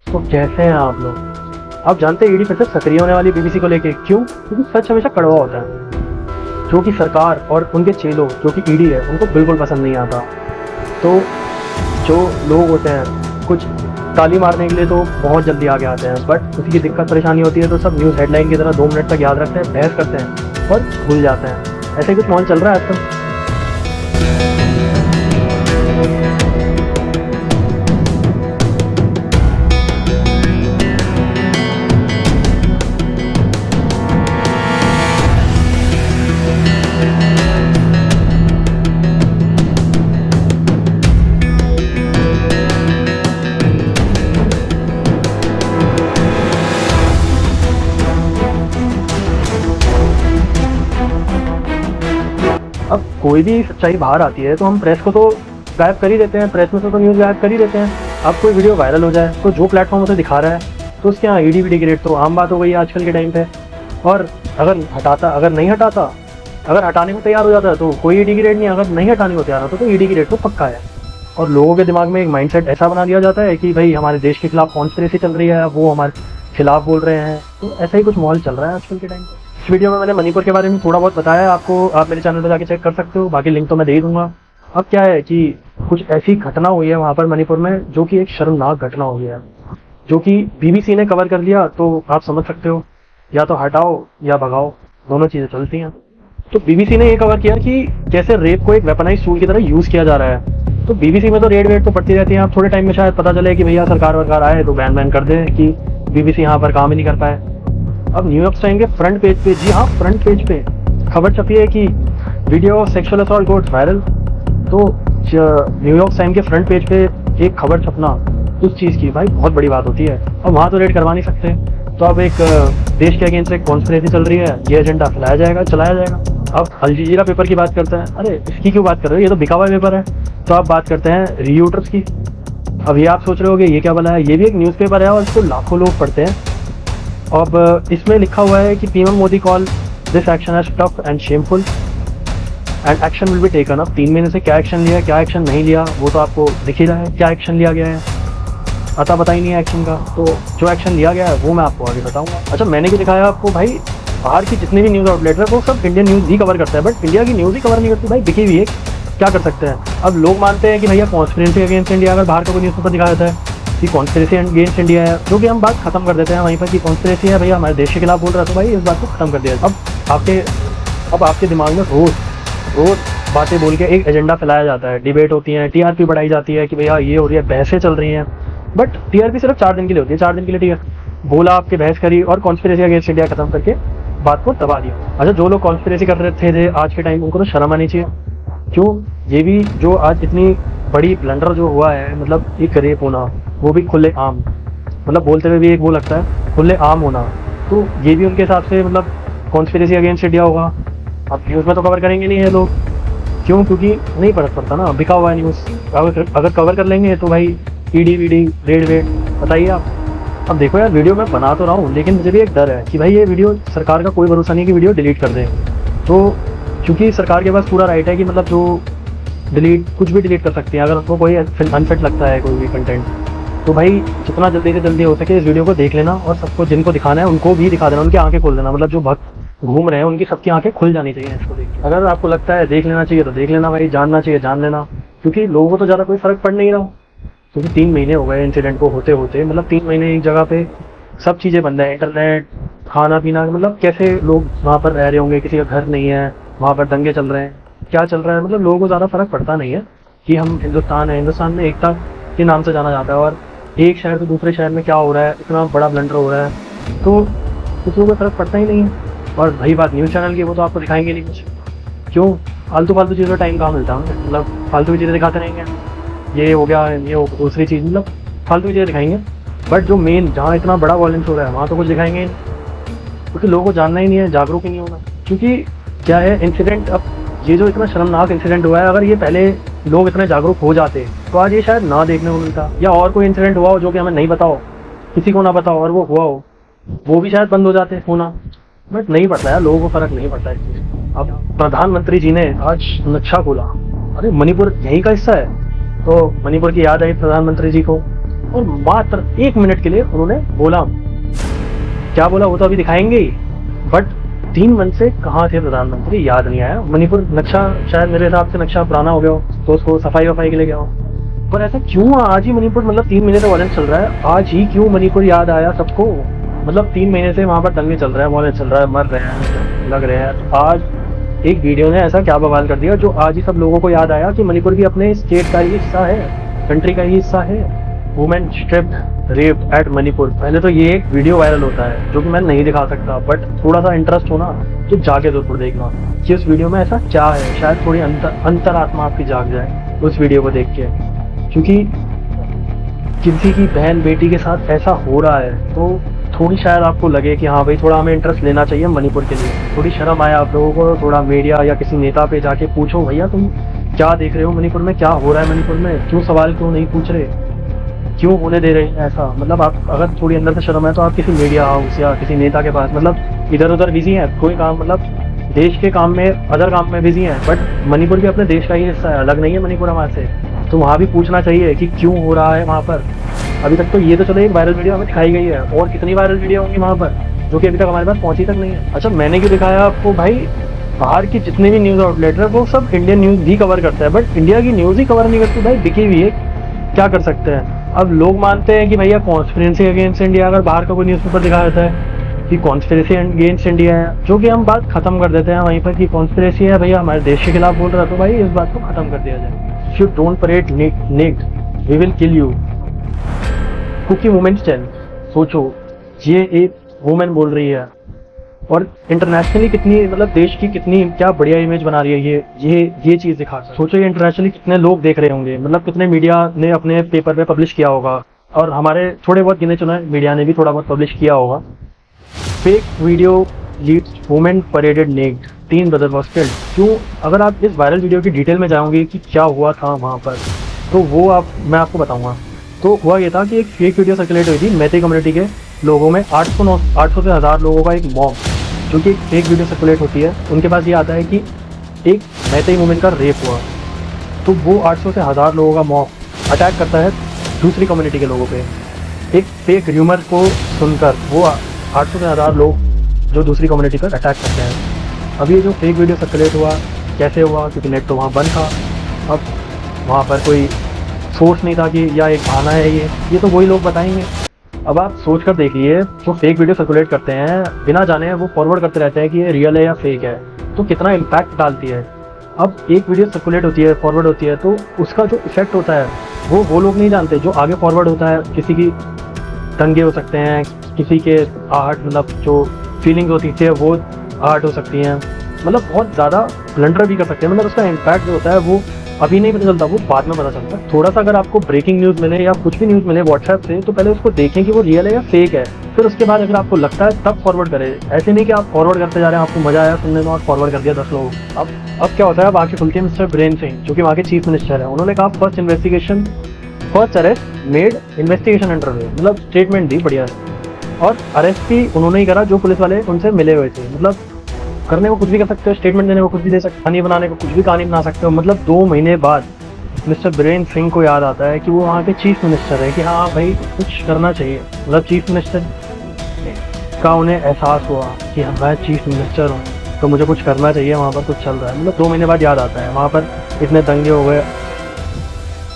तो कैसे हैं आप लोग? आप जानते हैं ईडी फिर से सक्रिय होने वाली बीबीसी को लेके, क्यों? क्योंकि सच हमेशा कड़वा होता है, जो कि सरकार और उनके चेलों जो कि ईडी है उनको बिल्कुल पसंद नहीं आता। तो जो लोग होते हैं कुछ ताली मारने के लिए तो बहुत जल्दी आगे आते हैं, बट किसी की दिक्कत परेशानी होती है तो सब न्यूज़ हेडलाइन की तरह 2 मिनट तक याद रखते हैं, बहस करते हैं और भूल जाते हैं। ऐसे कुछ माहौल चल रहा है आजकल। अब कोई भी सच्चाई बाहर आती है तो हम प्रेस को तो गायब कर ही देते हैं, प्रेस में से तो न्यूज़ गायब कर ही देते हैं। अब कोई वीडियो वायरल हो जाए तो जो प्लेटफॉर्म उसे दिखा रहा है तो उसके यहाँ ईडी वीडी की रेट तो आम बात हो गई है आजकल के टाइम पे। और अगर नहीं हटाता, अगर हटाने को तैयार हो जाता है तो कोई ईडी की रेट नहीं, अगर नहीं हटाने को तैयार होता तो ईडी की रेट तो पक्का है। और लोगों के दिमाग में एक माइंडसेट ऐसा बना दिया जाता है कि भाई हमारे देश के खिलाफ कॉन्स्पिरेसी चल रही है, वो हमारे खिलाफ बोल रहे हैं। तो ऐसा ही कुछ माहौल चल रहा है आजकल के टाइम पे। इस वीडियो में मैंने मणिपुर के बारे में थोड़ा बहुत बताया है आपको, आप मेरे चैनल पर जाके चेक कर सकते हो, बाकी लिंक तो मैं दे ही दूंगा। अब क्या है कि कुछ ऐसी घटना हुई है वहाँ पर मणिपुर में जो कि एक शर्मनाक घटना हुई है, जो कि बीबीसी ने कवर कर लिया। तो आप समझ सकते हो, या तो हटाओ या भगाओ, दोनों चीज़ें चलती हैं। तो बीबीसी ने ये कवर किया कि कैसे रेप को एक वेपनाइज टूल की तरह यूज़ किया जा रहा है। तो बीबीसी में तो रेड वेट तो पड़ती रहती है, आप थोड़े टाइम में शायद पता चले कि भैया सरकार वरकार आए तो बैन कर दे कि बीबीसी यहाँ पर काम ही नहीं कर पाए। अब न्यूयॉर्क टाइम के फ्रंट पेज पे, जी हाँ फ्रंट पेज पे खबर छपी है कि video of sexual assault got viral. तो न्यूयॉर्क टाइम के फ्रंट पेज पे एक खबर छपना उस चीज़ की भाई बहुत बड़ी बात होती है। अब वहाँ तो रेड करवा नहीं सकते, तो अब एक देश के अगेंस्ट एक कॉन्स्पिरेसी चल रही है, ये एजेंडा फैलाया जाएगा, चलाया जाएगा। अब अल जजीरा पेपर की बात करते हैं, अरे इसकी क्यों बात कर रहे हो, ये तो बिका हुआ पेपर है। तो आप बात करते हैं रियूटर्स की। अब ये आप सोच रहे होगे ये क्या बना है, ये भी एक न्यूज़पेपर है और इसको लाखों लोग पढ़ते हैं। अब इसमें लिखा हुआ है कि PM Modi call this action as tough and shameful and action will be taken. अब 3 महीने से क्या एक्शन लिया, क्या एक्शन नहीं लिया, वो तो आपको दिख ही रहा है क्या एक्शन लिया गया है, पता ही नहीं है एक्शन का। तो जो एक्शन लिया गया है वो मैं आपको आगे बताऊंगा। अच्छा, मैंने भी दिखाया आपको भाई, बाहर की जितनी भी न्यूज़ आउटलेट है वो सब इंडियन न्यूज़ ही कवर करता है, बट इंडिया की न्यूज़ ही कवर नहीं करती भाई, बिकी हुई है, क्या कर सकते हैं। अब लोग मानते हैं कि भैया कॉन्स्पिरेसी अगेंस्ट इंडिया, अगर बाहर का कोई न्यूज़पेपर दिखाया जाता है कि कॉन्स्पिरेसी अगेंस्ट इंडिया है, जो कि हम बात खत्म कर देते हैं वहीं पर कि कॉन्स्पिरेसी है भैया हमारे देश के खिलाफ बोल रहा है, तो भाई इस बात को खत्म कर दिया। अब आपके दिमाग में रोज बातें बोल के एक एजेंडा फैलाया जाता है, डिबेट होती है, टीआरपी बढ़ाई जाती है कि भैया ये हो रही है, बहसें चल रही हैं। बट टीआरपी सिर्फ 4 दिन के लिए होती है, 4 दिन के लिए ठीक है, बोला आपके बहस करी और कॉन्स्पिरेसी अगेंस्ट इंडिया खत्म करके बात को दबा दिया। अच्छा, जो लोग कॉन्स्पिरेसी कर रहे थे आज के टाइम, उनको तो शर्म आनी चाहिए। क्यों? ये भी जो आज इतनी बड़ी ब्लंडर जो हुआ है, मतलब एक रेप होना, वो भी खुले आम, मतलब बोलते हुए भी एक वो लगता है खुले आम होना, तो ये भी उनके हिसाब से मतलब कॉन्स्पिरेसी अगेंस्ट इंडिया होगा। अब न्यूज़ में तो कवर करेंगे नहीं है लोग, क्यों? क्योंकि नहीं फर्क पड़ता ना, बिका हुआ है न्यूज़। अगर कवर कर लेंगे तो भाई ईडी वीडी रेड वेट बताइए आप। अब देखो यार, वीडियो मैं बना तो रहा हूँ, लेकिन मुझे भी एक डर है कि भाई ये वीडियो, सरकार का कोई भरोसा नहीं कि वीडियो डिलीट कर दे। तो क्योंकि सरकार के पास पूरा राइट है कि मतलब जो कुछ भी डिलीट कर सकती है अगर उनको कोई अनफिट लगता है कोई भी कंटेंट। तो भाई जितना जल्दी से जल्दी हो सके इस वीडियो को देख लेना, और सबको जिनको दिखाना है उनको भी दिखा देना, उनकी आंखें खोल देना, मतलब जो भक्त घूम रहे हैं उनकी सबकी आंखें खुल जानी चाहिए इसको देख के। अगर आपको लगता है देख लेना चाहिए तो देख लेना भाई, जानना चाहिए जान लेना, क्योंकि लोगों को तो ज़्यादा कोई फर्क पड़ नहीं रहा। क्योंकि 3 महीने हो गए इंसिडेंट को होते होते, मतलब 3 महीने एक जगह पे सब चीज़ें बंद है, इंटरनेट, खाना पीना, मतलब कैसे लोग वहाँ पर रह रहे होंगे, किसी का घर नहीं है, वहाँ पर दंगे चल रहे हैं, क्या चल रहा है, मतलब लोगों को ज़्यादा फर्क पड़ता नहीं है कि हम हिंदुस्तान है, हिंदुस्तान में एकता के नाम से जाना जाता है, और एक शहर से दूसरे शहर में क्या हो रहा है, इतना बड़ा ब्लंडर हो रहा है, तो कुछ लोगों को फर्क पड़ता ही नहीं है। और वही बात न्यूज़ चैनल की, वो तो आपको दिखाएंगे नहीं कुछ, क्यों? फालतू चीज़ों का टाइम कहाँ मिलता है, मतलब फालतू की चीज़ें दिखाते रहेंगे, ये हो गया, ये हो दूसरी चीज़, मतलब फालतू की चीज़ें दिखाएंगे। बट जो मेन, जहाँ इतना बड़ा वॉयलेंस हो रहा है वहाँ तो कुछ दिखाएंगे नहीं, क्योंकि लोगों को जानना ही नहीं है, जागरूक ही नहीं होना। क्योंकि क्या है इंसिडेंट, अब ये जो इतना शर्मनाक इंसिडेंट हुआ है, अगर ये पहले लोग इतने जागरूक हो जाते तो आज ये शायद ना देखने को मिलता, या और कोई इंसिडेंट हुआ हो जो कि हमें नहीं पता हो, किसी को ना पता हो और वो हुआ हो, वो भी शायद बंद हो जाते होना। बट नहीं पड़ता है, लोगों को फर्क नहीं पड़ता इस चीज़। अब प्रधानमंत्री जी ने आज नक्शा खोला, अरे मणिपुर यहीं का हिस्सा है, तो मणिपुर की याद आई प्रधानमंत्री जी को, और मात्र 1 मिनट के लिए उन्होंने बोला। क्या बोला वो तो अभी दिखाएंगे ही, बट 3 मन से कहाँ थे प्रधानमंत्री याद नहीं आया। मणिपुर नक्शा शायद मेरे हिसाब से नक्शा पुराना हो गया हो, तो उसको सफाई वफाई के लिए गया हो। पर ऐसा क्यों आज ही मणिपुर, मतलब 3 महीने से वायलेंस चल रहा है, आज ही क्यों मणिपुर याद आया सबको? मतलब 3 महीने से वहां पर दंगे चल रहा है, वायलेंस चल रहा है, मर रहे हैं, लग रहे हैं। तो आज एक वीडियो ने ऐसा क्या बवाल कर दिया जो आज ही सब लोगों को याद आया कि मणिपुर भी अपने स्टेट का ही हिस्सा है, कंट्री का ही हिस्सा है। Women stripped rape at Manipur. पहले तो ये एक वीडियो वायरल होता है जो कि मैं नहीं दिखा सकता, बट थोड़ा सा इंटरेस्ट हो ना तो जाके जरूर देखना कि उस वीडियो में ऐसा क्या है। शायद थोड़ी अंतरात्मा आपकी जाग जाए उस वीडियो को देख के, क्योंकि किसी की बहन बेटी के साथ ऐसा हो रहा है तो थोड़ी शायद आपको लगे कि हाँ भाई थोड़ा हमें इंटरेस्ट लेना चाहिए मणिपुर के लिए। थोड़ी शर्म आए आप लोगों को, थोड़ा मीडिया या किसी नेता पे जाके पूछो भैया तुम क्या देख रहे हो मणिपुर में, क्या हो रहा है मणिपुर में, क्यों सवाल क्यों नहीं पूछ रहे, क्यों होने दे रहे हैं ऐसा। मतलब आप अगर थोड़ी अंदर से शर्म है तो आप किसी मीडिया हाउस या किसी नेता के पास, मतलब इधर उधर बिजी है, कोई काम, मतलब देश के काम में, अदर काम में बिजी है, बट मणिपुर भी अपने देश का ही हिस्सा है, अलग नहीं है मणिपुर हमारे से। तो वहाँ भी पूछना चाहिए कि क्यों हो रहा है वहाँ पर। अभी तक तो ये तो चलो एक वायरल वीडियो हमें दिखाई गई है, और कितनी वायरल वीडियो होंगी वहाँ पर जो कि अभी तक हमारे पास पहुंची तक नहीं है। अच्छा मैंने क्यों दिखाया आपको, भाई बाहर की जितने भी न्यूज़ आउटलेट है वो सब इंडियन न्यूज़ भी कवर करता है, बट इंडिया की न्यूज़ ही कवर नहीं करती। भाई बिकी हुई है, क्या कर सकते हैं। अब लोग मानते हैं कि भैया कॉन्स्पिरेसी अगेंस्ट इंडिया, अगर बाहर का कोई न्यूज़पेपर दिखा देता है कि कॉन्स्पिरेसी अगेंस्ट इंडिया है, जो कि हम बात खत्म कर देते हैं वहीं पर कि कॉन्स्पिरेसी है भैया हमारे देश के खिलाफ बोल रहा है, तो भाई इस बात को खत्म कर दिया जाए। If you don't parade naked we will kill you. Kuki women's tell, सोचो ये एक वुमेन बोल रही है और इंटरनेशनली कितनी, मतलब देश की कितनी क्या बढ़िया इमेज बना रही है ये चीज दिखा। सोचो ये इंटरनेशनली कितने लोग देख रहे होंगे, मतलब कितने मीडिया ने अपने पेपर पे पब्लिश किया होगा, और हमारे थोड़े बहुत गिने चुने मीडिया ने भी थोड़ा बहुत पब्लिश किया होगा। Fake video leads women paraded naked, 3 brother was killed. क्यों? अगर आप इस वायरल वीडियो की डिटेल में जाओगे कि क्या हुआ था वहाँ पर, तो वो मैं आपको बताऊंगा। तो हुआ ये था कि एक फेक वीडियो सर्कुलेट हुई थी मैते कम्युनिटी के लोगों में, 800 से 1000 लोगों का एक मॉब, जो कि एक फेक वीडियो सर्कुलेट होती है। उनके पास ये आता है कि एक मैते वुमेन का रेप हुआ, तो वो 800 से 1000 लोगों का मॉब अटैक करता है दूसरी कम्युनिटी के लोगों पे। एक फेक र्यूमर को सुनकर वो 800 से 1000 लोग जो दूसरी कम्युनिटी पर अटैक करते हैं। अब ये जो फेक वीडियो सर्कुलेट हुआ कैसे हुआ, क्योंकि नेट तो वहाँ बंद था, अब वहाँ पर कोई सोर्स नहीं था कि या एक बहाना है ये तो वही लोग बताएंगे। अब आप सोच कर देखिए, जो फेक वीडियो सर्कुलेट करते हैं बिना जाने वो फॉरवर्ड करते रहते हैं कि ये रियल है या फेक है, तो कितना इम्पैक्ट डालती है। अब एक वीडियो सर्कुलेट होती है, फॉरवर्ड होती है, तो उसका जो इफेक्ट होता है वो लोग नहीं जानते। जो आगे फॉरवर्ड होता है, किसी की दंगे हो सकते हैं, किसी के आहट, मतलब जो फीलिंग्स होती है वो आहट हो सकती हैं, मतलब बहुत ज़्यादा ब्लंडर भी कर सकते हैं। मतलब उसका इम्पैक्ट जो होता है वो अभी नहीं पता चलता, वो बाद में पता चलता है। थोड़ा सा अगर आपको ब्रेकिंग न्यूज़ मिले या कुछ भी न्यूज़ मिले व्हाट्सएप से, तो पहले उसको देखें कि वो रियल है या फेक है, फिर उसके बाद अगर आपको लगता है तब फॉरवर्ड करें। ऐसे नहीं कि आप फॉरवर्ड करते जा रहे हैं, आपको मजा आया सुनने में और फॉरवर्ड कर दिया 10 लोग। अब क्या होता है, वहाँ के खुलते हैं मिस्टर बीरेन सिंह, जो कि वहाँ के चीफ मिनिस्टर है, उन्होंने कहा first arrest made investigation under way, मतलब स्टेटमेंट दी बढ़िया है। और अरेस्ट भी उन्होंने ही करा जो पुलिस वाले उनसे मिले हुए थे। मतलब करने को कुछ भी कर सकते हो, स्टेटमेंट देने को कुछ भी दे सकते हो, कहानी बनाने को कुछ भी कहानी बना सकते हो। मतलब 2 महीने बाद मिस्टर बीरेन सिंह को याद आता है कि वो वहाँ के चीफ मिनिस्टर है, कि हाँ भाई कुछ करना चाहिए। मतलब चीफ मिनिस्टर का उन्हें एहसास हुआ कि हाँ मैं चीफ मिनिस्टर हूँ तो मुझे कुछ करना चाहिए, वहाँ पर कुछ चल रहा है। मतलब 2 महीने बाद याद आता है, वहाँ पर इतने दंगे हो गए,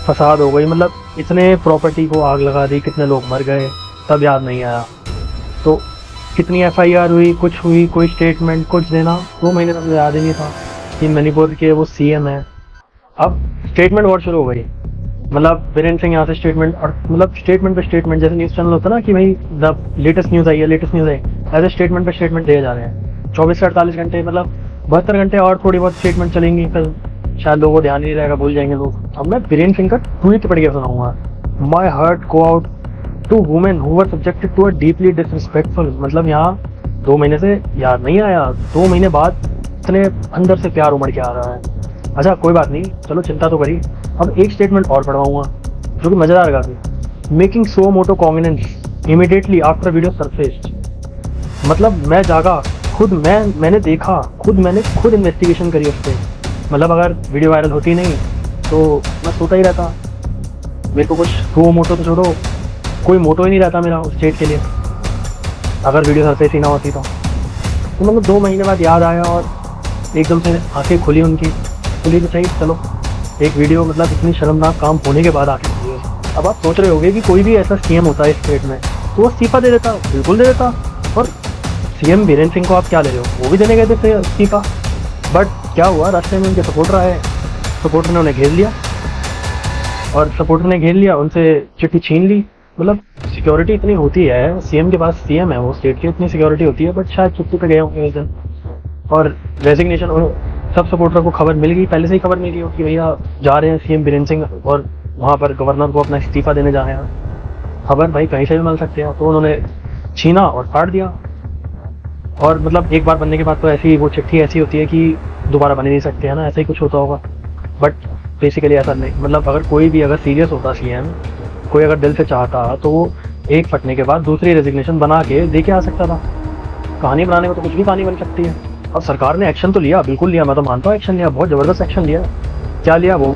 फसाद हो गई, मतलब इतने प्रॉपर्टी को आग लगा दी, कितने लोग मर गए, तब याद नहीं आया। तो कितनी FIR हुई, कुछ हुई, कोई स्टेटमेंट कुछ देना, 2 महीने तक याद ही नहीं था कि मणिपुर के वो CM है। अब स्टेटमेंट वॉर शुरू हो गई, मतलब बीरेन सिंह यहाँ से स्टेटमेंट, और मतलब स्टेटमेंट पे स्टेटमेंट, जैसे न्यूज़ चैनल होता है ना कि भाई द लेटेस्ट न्यूज़ आई है, ऐसे स्टेटमेंट पे स्टेटमेंट दिए जा रहे हैं। 24 से 48 घंटे, मतलब 72 घंटे और थोड़ी बहुत स्टेटमेंट चलेंगी, फिर शायद लोगों को ध्यान नहीं रहेगा, भूल जाएंगे लोग। अब मैं बीरेन सिंह का ट्वीट पढ़ के सुनाऊंगा, my heart go out to women who were subjected to a deeply disrespectful. मतलब यहाँ 2 महीने से याद नहीं आया, 2 महीने बाद इतने अंदर से प्यार उमड़ के आ रहा है। अच्छा कोई बात नहीं, चलो चिंता तो करी। अब एक स्टेटमेंट और पढ़वाऊंगा जो कि मजेदार लगा थी, मेकिंग सो मोटो कॉन्गिनेंस इमीडिएटली आफ्टर वीडियो सरफेस्ड। मतलब मैं जागा, खुद मैंने देखा, खुद इन्वेस्टिगेशन करी उस पर। मतलब अगर वीडियो वायरल होती नहीं तो मैं सोता ही रहता, मेरे को कुछ सो मोटो तो छोड़ो, कोई मोटो ही नहीं रहता मेरा उस स्टेट के लिए अगर वीडियो सरफेस ही ना होती तो मतलब 2 महीने बाद याद आया और एकदम से आंखें खुली उनकी, खुली तो सही, चलो एक वीडियो मतलब इतनी शर्मनाक काम होने के बाद आके खुली है। अब आप सोच रहे होंगे कि कोई भी ऐसा सीएम होता है इस स्टेट में तो वो इस्तीफा दे देता, बिल्कुल दे देता। और सीएम बीरेन्द्र सिंह को आप क्या ले रहे हो, वो भी देने गए थे इस्तीफा, बट क्या हुआ, रास्ते में उनके सपोर्टर ने उन्हें घेर लिया और सपोर्टर ने घेर लिया, उनसे चिट्ठी छीन ली। मतलब सिक्योरिटी इतनी होती है, सीएम के पास, सीएम है वो स्टेट की, इतनी सिक्योरिटी होती है, बट शायद चुप्पी पे गए होंगे उस दिन। और रेजिग्नेशन, सब सपोर्टर को खबर मिल गई, पहले से ही खबर मिल गई कि भैया जा रहे हैं सीएम बीरेन्द्र सिंह और वहाँ पर गवर्नर को अपना इस्तीफा देने जा रहे हैं। खबर भाई कहीं से भी मिल सकते हैं, तो उन्होंने छीना और फाड़ दिया। और मतलब एक बार बनने के बाद तो ऐसी वो चिट्ठी ऐसी होती है कि दोबारा बन ही नहीं सकते, है ना, ऐसा ही कुछ होता होगा। बट बेसिकली ऐसा नहीं, मतलब अगर सीरियस होता सीएम, कोई अगर दिल से चाहता तो वो एक फटने के बाद दूसरी रेजिग्नेशन बना के दे के आ सकता था। कहानी बनाने में तो कुछ भी कहानी बन सकती है। अब सरकार ने एक्शन तो लिया, बिल्कुल लिया, मैं तो मानता हूँ एक्शन लिया, बहुत ज़बरदस्त एक्शन लिया। क्या लिया वो,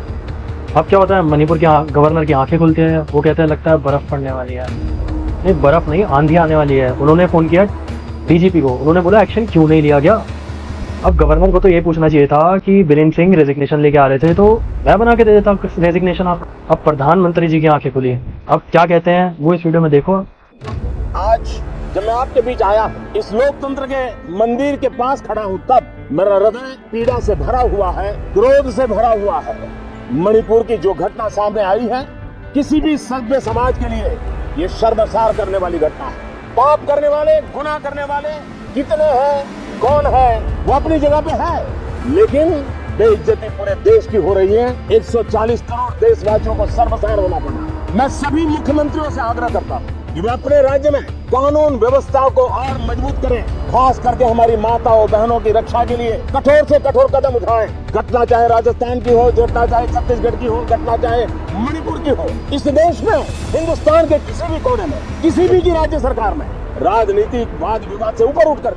अब क्या होता है, मणिपुर के गवर्नर की आंखें खुलती हैं, वो कहते हैं लगता है बर्फ़ पड़ने वाली है। नहीं, बर्फ़ नहीं, आंधी आने वाली है। उन्होंने फ़ोन किया डीजीपी को, उन्होंने बोला एक्शन क्यों नहीं लिया गया। अब गवर्नर को तो ये पूछना चाहिए था कि बीरेन्द्र सिंह रेजिग्नेशन लेके आ रहे थे तो मैं बना के दे देता रेजिग्नेशन। आप अब प्रधानमंत्री जी की आंखें खुली। अब क्या कहते हैं वो इस वीडियो में देखो। आज जब मैं आपके बीच आया, इस लोकतंत्र के मंदिर के पास खड़ा हूं, तब मेरा हृदय पीड़ा से भरा हुआ है, क्रोध से भरा हुआ है। मणिपुर की जो घटना सामने आई है, किसी भी सभ्य समाज के लिए ये शर्मसार करने वाली घटना है। पाप करने वाले, गुनाह करने वाले कितने हैं, कौन है, वो अपनी जगह पे है, लेकिन बेइज्जती पूरे देश की हो रही है। 140 करोड़ देशवासियों को शर्मसार होना पड़ा। मैं सभी मुख्यमंत्रियों से आग्रह करता हूँ कि वे अपने राज्य में कानून व्यवस्था को और मजबूत करें, खास करके हमारी माताओं बहनों की रक्षा के लिए कठोर से कठोर कदम उठाएं। घटना चाहे राजस्थान की हो, घटना चाहे छत्तीसगढ़ की हो, घटना चाहे मणिपुर की हो, इस देश में, हिंदुस्तान के किसी भी कोने में, किसी भी की राज्य सरकार में राजनीतिक वाद विवाद से ऊपर उठकर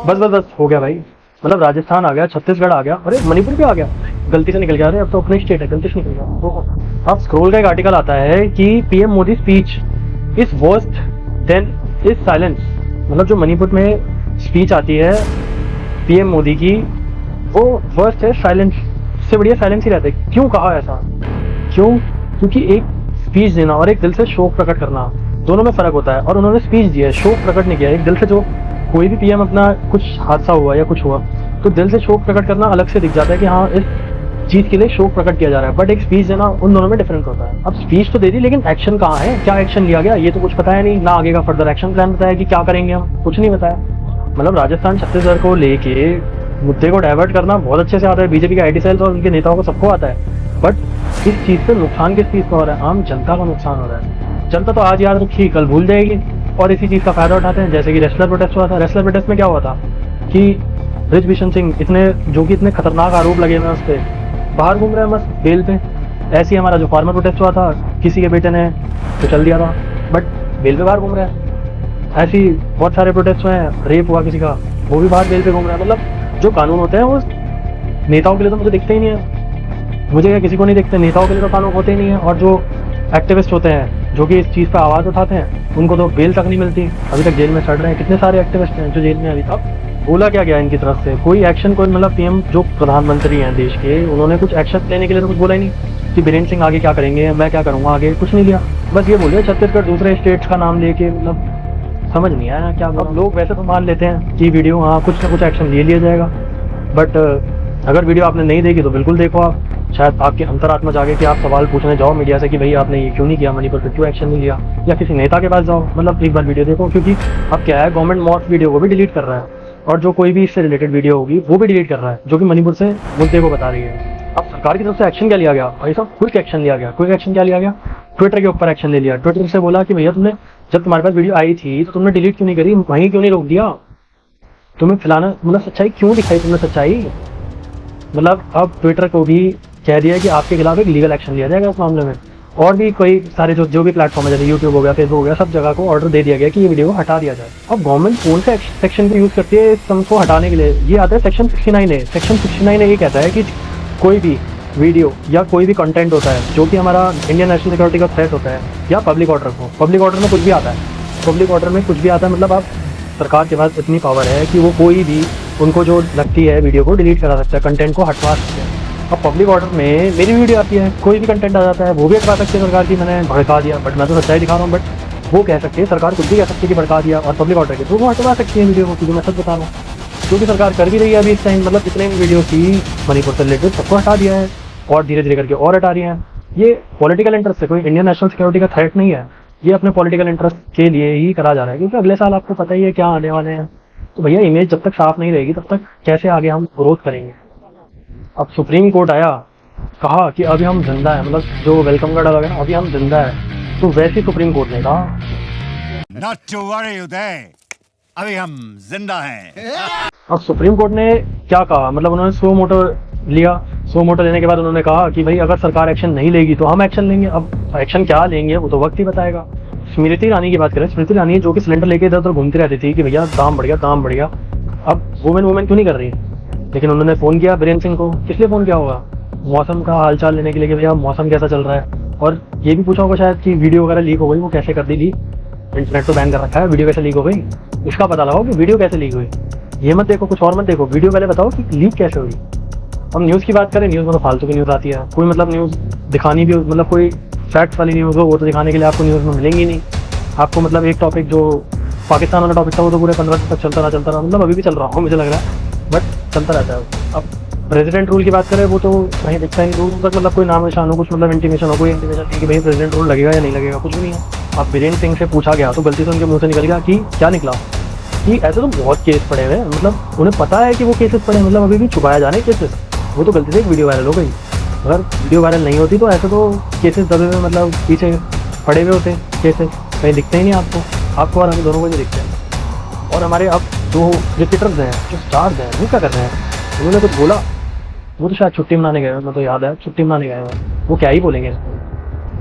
बस हो गया भाई। मतलब राजस्थान आ गया, छत्तीसगढ़ आ गया, अरे मणिपुर भी आ गया, गलती से निकल गया। अरे अब तो अपने स्टेट है, गलती से निकल गया। अब स्क्रोल का एक आर्टिकल आता है कि PM Modi speech is worst then is silence. मतलब जो मणिपुर में स्पीच आती है पीएम मोदी की, वो वर्स्ट है साइलेंस से, बढ़िया साइलेंस ही रहता है। क्यों कहा ऐसा, क्यों? क्योंकि एक स्पीच देना और एक दिल से शोक प्रकट करना, दोनों में फर्क होता है। और उन्होंने स्पीच दिया है, शोक प्रकट नहीं किया। एक दिल से, जो कोई भी पीएम अपना कुछ हादसा हुआ या कुछ हुआ तो दिल से शोक प्रकट करना अलग से दिख जाता है कि हाँ इस चीज के लिए शोक प्रकट किया जा रहा है, बट एक स्पीच देना, उन दोनों में डिफरेंस होता है। अब स्पीच तो दे दी, लेकिन एक्शन कहाँ है, क्या एक्शन लिया गया, ये तो कुछ बताया नहीं ना। आगे का फर्दर एक्शन प्लान बताया कि क्या करेंगे हम, कुछ नहीं बताया। मतलब राजस्थान छत्तीसगढ़ को लेके मुद्दे को डाइवर्ट करना बहुत अच्छे से आता है बीजेपी के आईटी सेल्स और उनके नेताओं को, सबको आता है। बट इस चीज से नुकसान किस चीज का हो रहा है, आम जनता का नुकसान हो रहा है। जनता तो आज याद रखी, कल भूल जाएगी और इसी चीज का फायदा उठाते हैं। जैसे कि रेसलर प्रोटेस्ट हुआ था, रेसलर प्रोटेस्ट में क्या हुआ था कि बृजभूषण सिंह इतने खतरनाक आरोप लगे हुए उस पर, बाहर घूम रहे हैं मस्त बेल पे। ऐसे ही हमारा जो फार्मर प्रोटेस्ट हुआ था, किसी के बेटे ने तो चल दिया था बट बेल पे बाहर घूम रहे हैं। ऐसे ही बहुत सारे प्रोटेस्ट हुए हैं, रेप हुआ किसी का, वो भी बाहर बेल पे घूम रहे हैं। मतलब जो कानून होते हैं वो नेताओं के लिए तो मुझे दिखते ही नहीं है, मुझे या किसी को नहीं दिखते, नेताओं के लिए तो कानून होते ही नहीं है। और जो एक्टिविस्ट होते हैं जो कि इस चीज़ पर आवाज़ उठाते हैं, उनको तो बेल तक नहीं मिलती, अभी तक जेल में सड़ रहे हैं। कितने सारे एक्टिविस्ट हैं जो जेल में अभी तक। बोला क्या गया इनकी तरफ से, कोई एक्शन, कोई मतलब पीएम जो प्रधानमंत्री हैं देश के, उन्होंने कुछ एक्शन लेने के लिए तो कुछ बोला ही नहीं कि बीरेन्द्र सिंह आगे क्या करेंगे, मैं क्या करूँगा आगे, कुछ नहीं लिया। बस ये बोले छत्तीसगढ़ दूसरे स्टेट्स का नाम लेके, मतलब समझ नहीं आया क्या। अब लोग वैसे तो मान लेते हैं कि वीडियो हाँ कुछ ना कुछ एक्शन ले लिया जाएगा, बट अगर वीडियो आपने नहीं देखी तो बिल्कुल देखो आप, शायद आपकी अंतरात्मा जागे कि आप सवाल पूछने जाओ मीडिया से कि भाई आपने ये क्यों नहीं किया, मणिपुर पे क्यों एक्शन नहीं लिया, या किसी नेता के पास जाओ। मतलब एक बार वीडियो देखो, क्योंकि अब क्या है, गवर्नमेंट मॉर्फ वीडियो को भी डिलीट कर रहा है और जो कोई भी इससे रिलेटेड वीडियो होगी वो भी डिलीट कर रहा है, जो कि मणिपुर से मुद्दे को बता रही है। अब सरकार की तरफ से एक्शन क्या लिया गया भाई साहब, क्विक एक्शन लिया गया। क्विक एक्शन क्या लिया गया, ट्विटर के ऊपर एक्शन ले लिया। ट्विटर से बोला कि भैया तुमने, जब तुम्हारे पास वीडियो आई थी तो तुमने डिलीट क्यों नहीं करी, वहीं क्यों नहीं रोक दिया, तुम्हें फैलाना, मतलब सच्चाई क्यों दिखाई तुमने सच्चाई। मतलब अब ट्विटर को भी कह दिया कि आपके खिलाफ एक लीगल एक्शन लिया जाएगा इस मामले में। और भी कोई सारे जो भी प्लेटफॉर्म है, जैसे यूट्यूब हो गया, फेसबुक हो गया, सब जगह को ऑर्डर दे दिया गया कि ये वीडियो को हटा दिया जाए। अब गवर्नमेंट कौन से सेक्शन को यूज़ करती है इस को हटाने के लिए, ये आता है सेक्शन 69A। सेक्शन 69A ये कहता है कि कोई भी वीडियो या कोई भी कंटेंट होता है जो कि हमारा इंडियन नेशनल सिक्योरिटी का थ्रेट होता है, या पब्लिक ऑर्डर को, पब्लिक ऑर्डर में कुछ भी आता है, पब्लिक ऑर्डर में कुछ भी आता है, मतलब आप सरकार के पास इतनी पावर है कि वो कोई भी उनको जो लगती है वीडियो को डिलीट करा सकता है, कंटेंट को हटवा सकते हैं। अब पब्लिक ऑर्डर में मेरी वीडियो आती है, कोई भी कंटेंट आ जाता है, वो भी हटवा सकते हैं सरकार की, मैंने भड़का दिया, बट मैं तो सच्चाई दिखा रहा हूँ, बट वो कह सकते हैं, सरकार कुछ भी कह सकती है कि भड़का दिया, और पब्लिक ऑर्डर के थ्रू वो हटवा सकती है वीडियो को, क्योंकि मैं सच बता रहा हूँ। जो कि सरकार कर भी रही है अभी इस टाइम, मतलब जितने भी वीडियो थी मणिपुर से रिलेटेड सबको हटा दिया है, और धीरे धीरे करके और हटा रही हैं। ये पॉलिटिकल इंटरेस्ट से, कोई इंडियन नेशनल सिक्योरिटी का थ्रेट नहीं है, ये अपने पॉलिटिकल इंटरेस्ट के लिए ही करा जा रहा है, क्योंकि अगले साल आपको पता ही है क्या आने वाले हैं। तो भैया इमेज जब तक साफ नहीं रहेगी तब तक कैसे आगे हम ग्रोथ करेंगे। अब सुप्रीम कोर्ट आया, कहा कि अभी हम जिंदा है, मतलब जो वेलकम का डायलॉग है ना, अभी हम जिंदा है, तो वैसे सुप्रीम कोर्ट ने कहा Not to worry, उदय, अभी हम जिंदा हैं। अब सुप्रीम कोर्ट ने क्या कहा, मतलब उन्होंने सो मोटो लिया, सो मोटो लेने के बाद उन्होंने कहा कि भाई अगर सरकार एक्शन नहीं लेगी तो हम एक्शन लेंगे। अब एक्शन क्या लेंगे वो तो वक्त ही बताएगा। स्मृति ईरानी की बात करें, स्मृति ईरानी जो कि सिलेंडर लेके इधर उधर घूमती रहती थी कि भैया दाम बढ़ गया, दाम बढ़ गया। अब वुमेन क्यों नहीं कर रही है, लेकिन उन्होंने फ़ोन किया बीरेन्द्र सिंह को, किस लिए फ़ोन किया होगा, मौसम का हालचाल लेने के लिए कि भैया मौसम कैसा चल रहा है, और ये भी पूछा होगा शायद कि वीडियो वगैरह लीक हो गई, वो कैसे कर दी लीक, इंटरनेट तो बैन कर रखा है, वीडियो कैसे लीक हो गई, इसका पता लगाओ कि वीडियो कैसे लीक हुई। ये मत देखो, कुछ और मत देखो, वीडियो पहले बताओ कि लीक कैसे हुई। हम न्यूज़ की बात करें, न्यूज़ में तो फालतू की न्यूज़ आती है, कोई मतलब न्यूज़ दिखानी भी, मतलब कोई फैक्ट वाली न्यूज़ हो वो तो दिखाने के लिए आपको न्यूज़ में मिलेंगी नहीं। आपको मतलब एक टॉपिक जो पाकिस्तान वाला टॉपिक था वो तो पूरे 15 दिन तक चलता रहा, मतलब अभी भी चल रहा हो मुझे लग रहा है, बट चलता रहता है। अब प्रेसिडेंट रूल की बात करें, वो तो कहीं दिखता नहीं, दूर तक मतलब कोई नाम निशान हो, कुछ मतलब इंटीमेशन हो, कोई इंटीमेशन नहीं कि भाई प्रेसिडेंट रूल लगेगा या नहीं लगेगा, कुछ भी नहीं है। अब बीरेन्द्र सिंह से पूछा गया तो गलती से उनके मुंह से निकल गया कि क्या निकला, कि ऐसे तो बहुत केस पड़े हुए हैं, मतलब उन्हें पता है कि वो केसेस पड़े हैं, मतलब अभी भी छुपाया जा रहे हैं केसेस, वो तो गलती से एक वीडियो वायरल हो गई। अगर वीडियो वायरल नहीं होती तो ऐसे तो केसेस दबे हुए, मतलब पीछे पड़े हुए होते केसेस, कहीं दिखते ही नहीं आपको और हमें दोनों को नहीं दिखते हैं। और हमारे अब जो क्रिकेटर्स हैं, जो स्टार्स हैं, वो क्या कर रहे हैं, उन्होंने कुछ बोला, वो तो शायद छुट्टी मनाने गए, मैं तो याद है छुट्टी मनाने गए हैं, वो क्या ही बोलेंगे,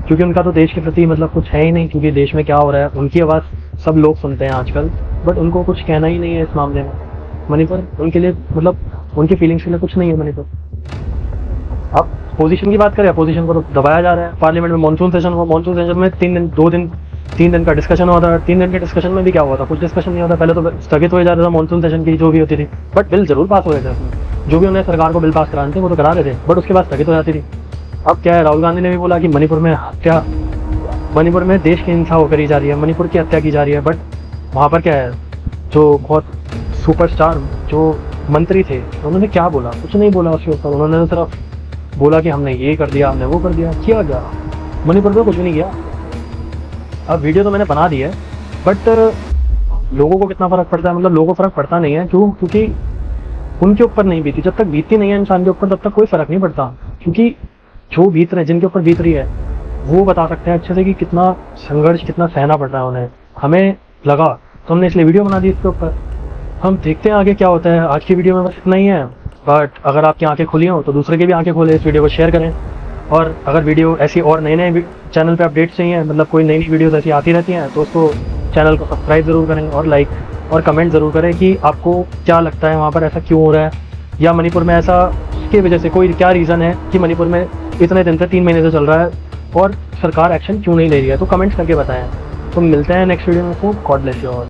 क्योंकि उनका तो देश के प्रति मतलब कुछ है ही नहीं, क्योंकि देश में क्या हो रहा है उनकी आवाज़ सब लोग सुनते हैं आजकल, बट उनको कुछ कहना ही नहीं है इस मामले में। मणिपुर उनके लिए, मतलब उनकी फीलिंग्स के लिए कुछ नहीं है मणिपुर। अब पोजीशन की बात करें, अपोजिशन को तो दबाया जा रहा है। पार्लियामेंट में मानसून सेशन हुआ, मानसून सेशन में 3 दिन का डिस्कशन हुआ था। 3 दिन के डिस्कशन में भी क्या हुआ था, कुछ डिस्कशन नहीं होता। पहले तो स्थगित हो जाता था मानसून सेशन की जो भी होती थी, बट बिल जरूर पास हो रहे थे उसमें, जो भी उन्हें सरकार को बिल पास कराने थे वो तो करा रहे थे, बट उसके बाद स्थगित हो जाती थी। अब क्या है, राहुल गांधी ने भी बोला कि मणिपुर में देश की हिंसा करी जा रही है, मणिपुर की हत्या की जा रही है, बट वहाँ पर क्या है, जो बहुत सुपरस्टार जो मंत्री थे उन्होंने क्या बोला, कुछ नहीं बोला उसके ऊपर। उन्होंने सिर्फ बोला कि हमने ये कर दिया, हमने वो कर दिया, किया क्या, मणिपुर में कुछ भी नहीं किया। अब वीडियो तो मैंने बना दी है, बट लोगों को कितना फ़र्क पड़ता है, मतलब लोगों को फ़र्क पड़ता नहीं है। क्यों? क्योंकि उनके ऊपर नहीं बीती, जब तक बीतती नहीं है इंसान के ऊपर तब तक कोई फ़र्क नहीं पड़ता। क्योंकि जो बीत रहे, जिनके ऊपर बीत रही है, वो बता सकते हैं अच्छे से कि कितना संघर्ष, कितना सहना पड़ रहा है उन्हें। हमें लगा तो हमने इसलिए वीडियो बना दी इसके ऊपर। हम देखते हैं आगे क्या होता है। आज की वीडियो में बस इतना ही है, बट अगर आपकी आंखें खुली हों तो दूसरे की भी आंखें खोलें, इस वीडियो को शेयर करें। और अगर वीडियो ऐसी और नए चैनल पे अपडेट्स चाहिए, मतलब कोई नई वीडियोस ऐसी आती रहती हैं, तो उसको चैनल को सब्सक्राइब ज़रूर करें और लाइक और कमेंट ज़रूर करें कि आपको क्या लगता है वहाँ पर ऐसा क्यों हो रहा है, या मणिपुर में ऐसा की वजह से कोई क्या रीज़न है कि मणिपुर में इतने दिन से 3 महीने से चल रहा है और सरकार एक्शन क्यों नहीं ले रही है। तो कमेंट्स करके बताएं। तो मिलते हैं नेक्स्ट वीडियो में। God bless you all.